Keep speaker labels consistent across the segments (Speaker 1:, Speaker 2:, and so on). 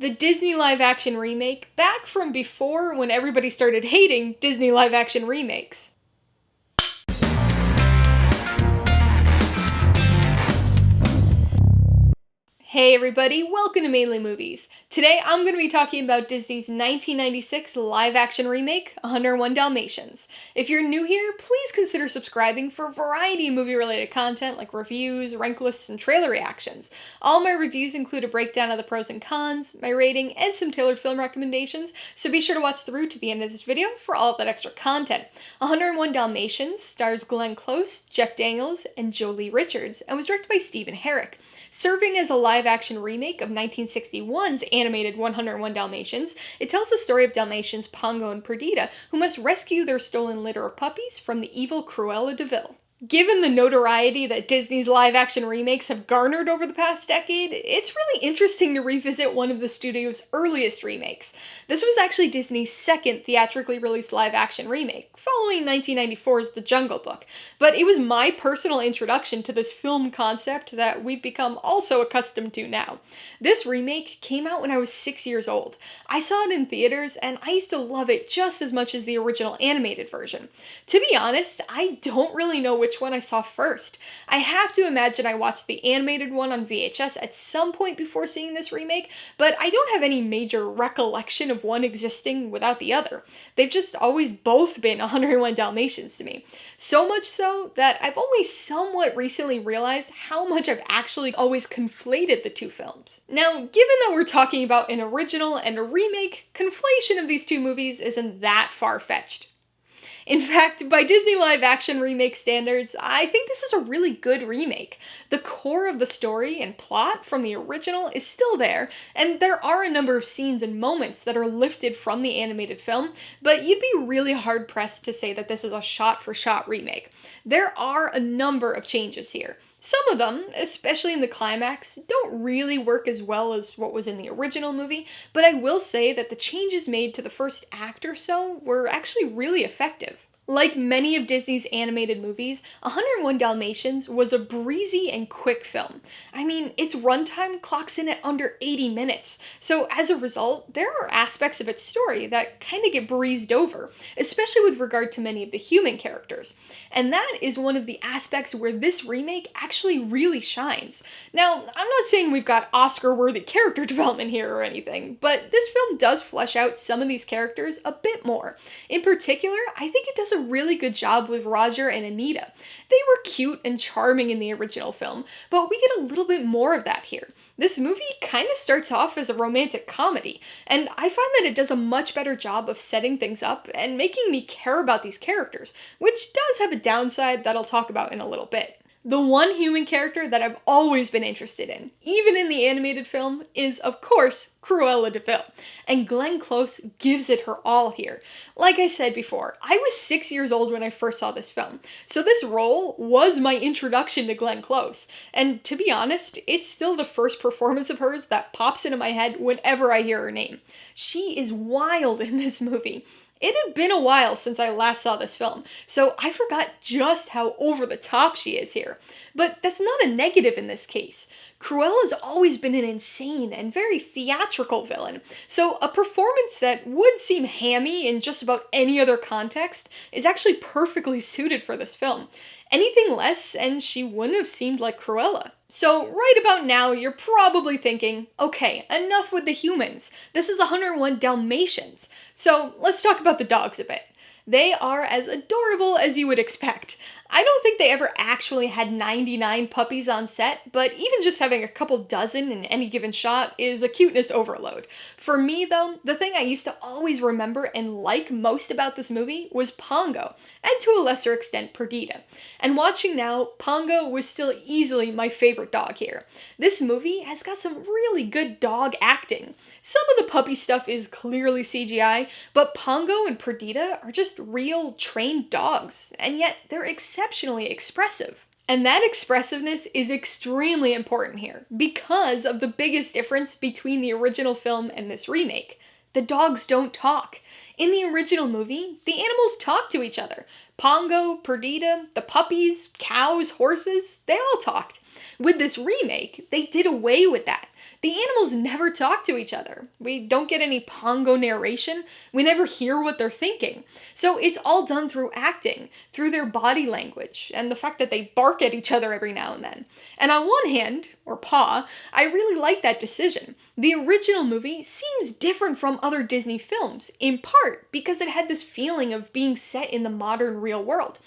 Speaker 1: the Disney live-action remake, back from before when everybody started hating Disney live-action remakes. Hey everybody, welcome to Mainely Movies. Today I'm going to be talking about Disney's 1996 live-action remake, 101 Dalmatians. If you're new here, please consider subscribing for a variety of movie-related content like reviews, rank lists, and trailer reactions. All my reviews include a breakdown of the pros and cons, my rating, and some tailored film recommendations, so be sure to watch through to the end of this video for all of that extra content. 101 Dalmatians stars Glenn Close, Jeff Daniels, and Jolie Richards, and was directed by Stephen Herek. Serving as a live-action remake of 1961's animated 101 Dalmatians, it tells the story of Dalmatians Pongo and Perdita, who must rescue their stolen litter of puppies from the evil Cruella de Vil. Given the notoriety that Disney's live-action remakes have garnered over the past decade, it's really interesting to revisit one of the studio's earliest remakes. This was actually Disney's second theatrically released live-action remake, following 1994's The Jungle Book, but it was my personal introduction to this film concept that we've become also accustomed to now. This remake came out when I was 6 years old. I saw it in theaters, and I used to love it just as much as the original animated version. To be honest, I don't really know which one I saw first. I have to imagine I watched the animated one on VHS at some point before seeing this remake, but I don't have any major recollection of one existing without the other. They've just always both been 101 Dalmatians to me. So much so that I've only somewhat recently realized how much I've actually always conflated the two films. Now, given that we're talking about an original and a remake, conflation of these two movies isn't that far-fetched. In fact, by Disney live-action remake standards, I think this is a really good remake. The core of the story and plot from the original is still there, and there are a number of scenes and moments that are lifted from the animated film, but you'd be really hard-pressed to say that this is a shot-for-shot remake. There are a number of changes here. Some of them, especially in the climax, don't really work as well as what was in the original movie, but I will say that the changes made to the first act or so were actually really effective. Like many of Disney's animated movies, 101 Dalmatians was a breezy and quick film. I mean, its runtime clocks in at under 80 minutes, so as a result, there are aspects of its story that kind of get breezed over, especially with regard to many of the human characters. And that is one of the aspects where this remake actually really shines. Now, I'm not saying we've got Oscar-worthy character development here or anything, but this film does flesh out some of these characters a bit more. In particular, I think it does a really good job with Roger and Anita. They were cute and charming in the original film, but we get a little bit more of that here. This movie kind of starts off as a romantic comedy, and I find that it does a much better job of setting things up and making me care about these characters, which does have a downside that I'll talk about in a little bit. The one human character that I've always been interested in, even in the animated film, is, of course, Cruella de Vil, and Glenn Close gives it her all here. Like I said before, I was 6 years old when I first saw this film, so this role was my introduction to Glenn Close, and to be honest, it's still the first performance of hers that pops into my head whenever I hear her name. She is wild in this movie. It had been a while since I last saw this film, so I forgot just how over the top she is here. But that's not a negative in this case. Cruella's always been an insane and very theatrical villain, so a performance that would seem hammy in just about any other context is actually perfectly suited for this film. Anything less, and she wouldn't have seemed like Cruella. So right about now, you're probably thinking, okay, enough with the humans. This is 101 Dalmatians. So let's talk about the dogs a bit. They are as adorable as you would expect. I don't think they ever actually had 99 puppies on set, but even just having a couple dozen in any given shot is a cuteness overload. For me though, the thing I used to always remember and like most about this movie was Pongo, and to a lesser extent Perdita. And watching now, Pongo was still easily my favorite dog here. This movie has got some really good dog acting. Some of the puppy stuff is clearly CGI, but Pongo and Perdita are just real trained dogs, and yet they're exceptionally expressive. And that expressiveness is extremely important here, because of the biggest difference between the original film and this remake. The dogs don't talk. In the original movie, the animals talk to each other. Pongo, Perdita, the puppies, cows, horses, they all talked. With this remake, they did away with that. The animals never talk to each other. We don't get any Pongo narration. We never hear what they're thinking. So it's all done through acting, through their body language, and the fact that they bark at each other every now and then. And on one hand, or paw, I really like that decision. The original movie seems different from other Disney films, in part because it had this feeling of being set in the modern real world.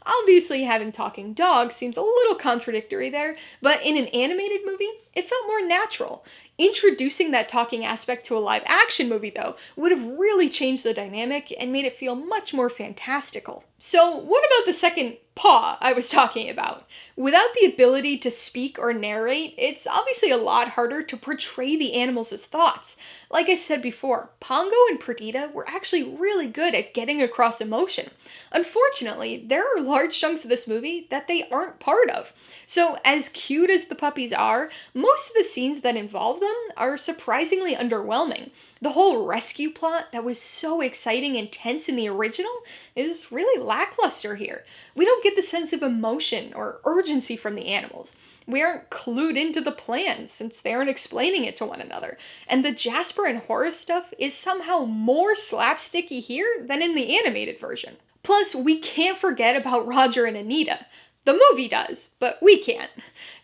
Speaker 1: Obviously, having talking dogs seems a little contradictory there, but in an animated movie, it felt more natural. Introducing that talking aspect to a live action movie, though, would have really changed the dynamic and made it feel much more fantastical. So, what about the second paw I was talking about? Without the ability to speak or narrate, it's obviously a lot harder to portray the animals as thoughts. Like I said before, Pongo and Perdita were actually really good at getting across emotion. Unfortunately, there are large chunks of this movie that they aren't part of. So, as cute as the puppies are, most of the scenes that involve them are surprisingly underwhelming. The whole rescue plot that was so exciting and tense in the original is really lackluster here. We don't get the sense of emotion or urgency from the animals. We aren't clued into the plan since they aren't explaining it to one another. And the Jasper and Horace stuff is somehow more slapsticky here than in the animated version. Plus, we can't forget about Roger and Anita. The movie does, but we can't.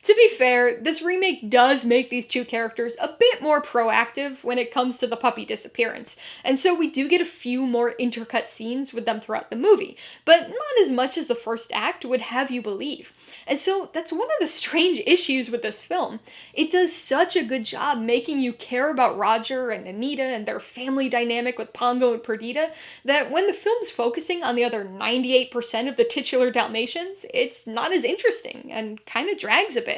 Speaker 1: To be fair, this remake does make these two characters a bit more proactive when it comes to the puppy disappearance, and so we do get a few more intercut scenes with them throughout the movie, but not as much as the first act would have you believe. And so that's one of the strange issues with this film. It does such a good job making you care about Roger and Anita and their family dynamic with Pongo and Perdita that when the film's focusing on the other 98% of the titular Dalmatians, it's not as interesting and kind of drags a bit.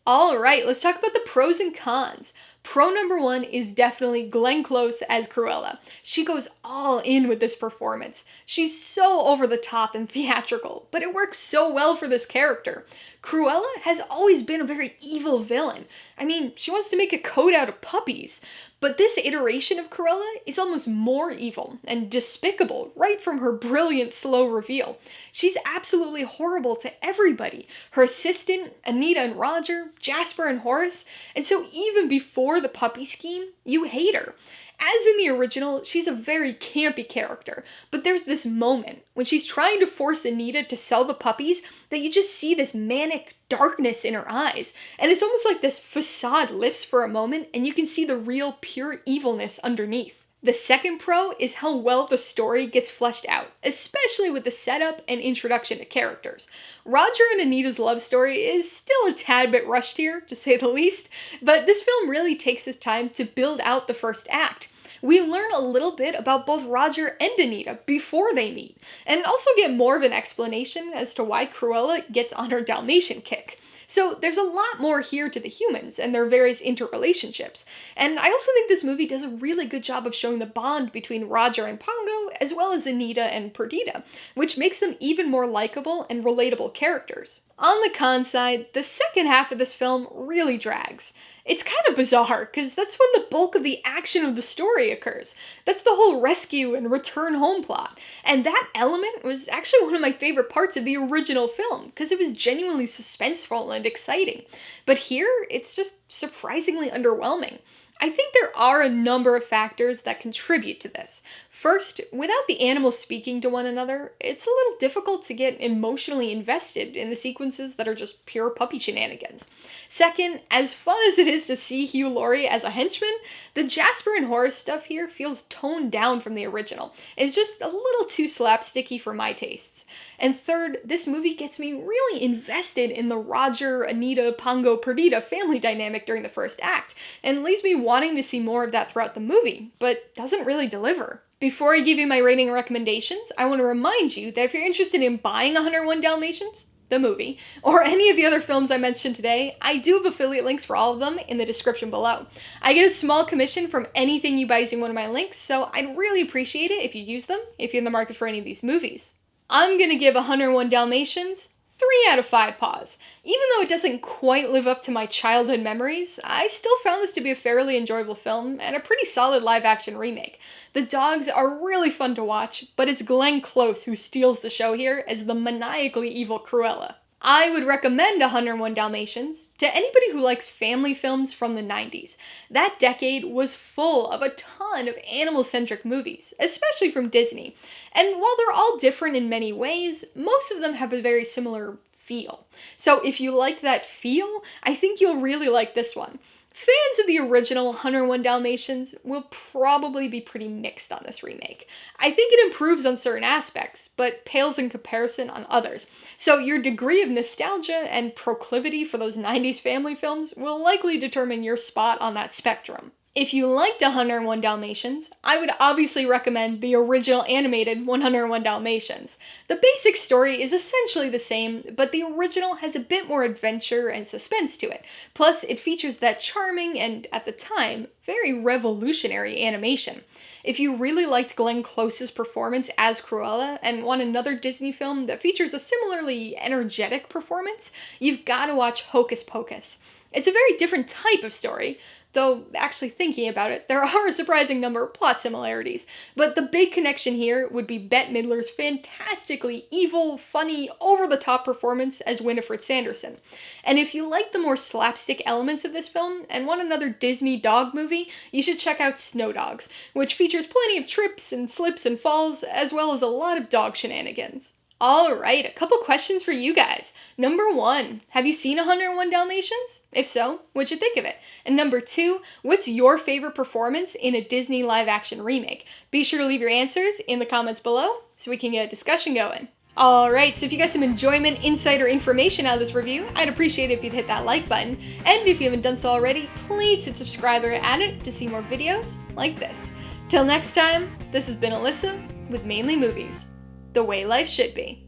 Speaker 1: Alright, let's talk about the pros and cons. Pro number one is definitely Glenn Close as Cruella. She goes all in with this performance. She's so over the top and theatrical, but it works so well for this character. Cruella has always been a very evil villain. I mean, she wants to make a coat out of puppies. But this iteration of Cruella is almost more evil and despicable right from her brilliant slow reveal. She's absolutely horrible to everybody. Her assistant, Anita and Roger, Jasper and Horace, and so even before the puppy scheme, you hate her. As in the original, she's a very campy character, but there's this moment when she's trying to force Anita to sell the puppies that you just see this manic darkness in her eyes, and it's almost like this facade lifts for a moment and you can see the real pure evilness underneath. The second pro is how well the story gets fleshed out, especially with the setup and introduction to characters. Roger and Anita's love story is still a tad bit rushed here, to say the least, but this film really takes its time to build out the first act. We learn a little bit about both Roger and Anita before they meet, and also get more of an explanation as to why Cruella gets on her Dalmatian kick. So there's a lot more here to the humans and their various interrelationships. And I also think this movie does a really good job of showing the bond between Roger and Pongo, as well as Anita and Perdita, which makes them even more likable and relatable characters. On the con side, the second half of this film really drags. It's kind of bizarre, because that's when the bulk of the action of the story occurs. That's the whole rescue and return home plot. And that element was actually one of my favorite parts of the original film, because it was genuinely suspenseful and exciting. But here, it's just surprisingly underwhelming. I think there are a number of factors that contribute to this. First, without the animals speaking to one another, it's a little difficult to get emotionally invested in the sequences that are just pure puppy shenanigans. Second, as fun as it is to see Hugh Laurie as a henchman, the Jasper and Horace stuff here feels toned down from the original. It's just a little too slapsticky for my tastes. And third, this movie gets me really invested in the Roger, Anita, Pongo, Perdita family dynamic during the first act, and leaves me wanting to see more of that throughout the movie, but doesn't really deliver. Before I give you my rating recommendations, I want to remind you that if you're interested in buying 101 Dalmatians, the movie, or any of the other films I mentioned today, I do have affiliate links for all of them in the description below. I get a small commission from anything you buy using one of my links, so I'd really appreciate it if you use them if you're in the market for any of these movies. I'm gonna give 101 Dalmatians 3 out of 5 paws. Even though it doesn't quite live up to my childhood memories, I still found this to be a fairly enjoyable film and a pretty solid live-action remake. The dogs are really fun to watch, but it's Glenn Close who steals the show here as the maniacally evil Cruella. I would recommend 101 Dalmatians to anybody who likes family films from the 90s. That decade was full of a ton of animal-centric movies, especially from Disney. And while they're all different in many ways, most of them have a very similar feel. So if you like that feel, I think you'll really like this one. Fans of the original 101 Dalmatians will probably be pretty mixed on this remake. I think it improves on certain aspects, but pales in comparison on others. So your degree of nostalgia and proclivity for those 90s family films will likely determine your spot on that spectrum. If you liked 101 Dalmatians, I would obviously recommend the original animated 101 Dalmatians. The basic story is essentially the same, but the original has a bit more adventure and suspense to it. Plus, it features that charming and, at the time, very revolutionary animation. If you really liked Glenn Close's performance as Cruella and want another Disney film that features a similarly energetic performance, you've gotta watch Hocus Pocus. It's a very different type of story, though actually thinking about it, there are a surprising number of plot similarities. But the big connection here would be Bette Midler's fantastically evil, funny, over-the-top performance as Winifred Sanderson. And if you like the more slapstick elements of this film and want another Disney dog movie, you should check out Snow Dogs, which features plenty of trips and slips and falls, as well as a lot of dog shenanigans. Alright, a couple questions for you guys. Number 1, have you seen 101 Dalmatians? If so, what'd you think of it? And number 2, what's your favorite performance in a Disney live-action remake? Be sure to leave your answers in the comments below so we can get a discussion going. Alright, so if you got some enjoyment, insight, or information out of this review, I'd appreciate it if you'd hit that like button. And if you haven't done so already, please hit subscribe or add it to see more videos like this. Till next time, this has been Alyssa with Mainely Movies. The way life should be.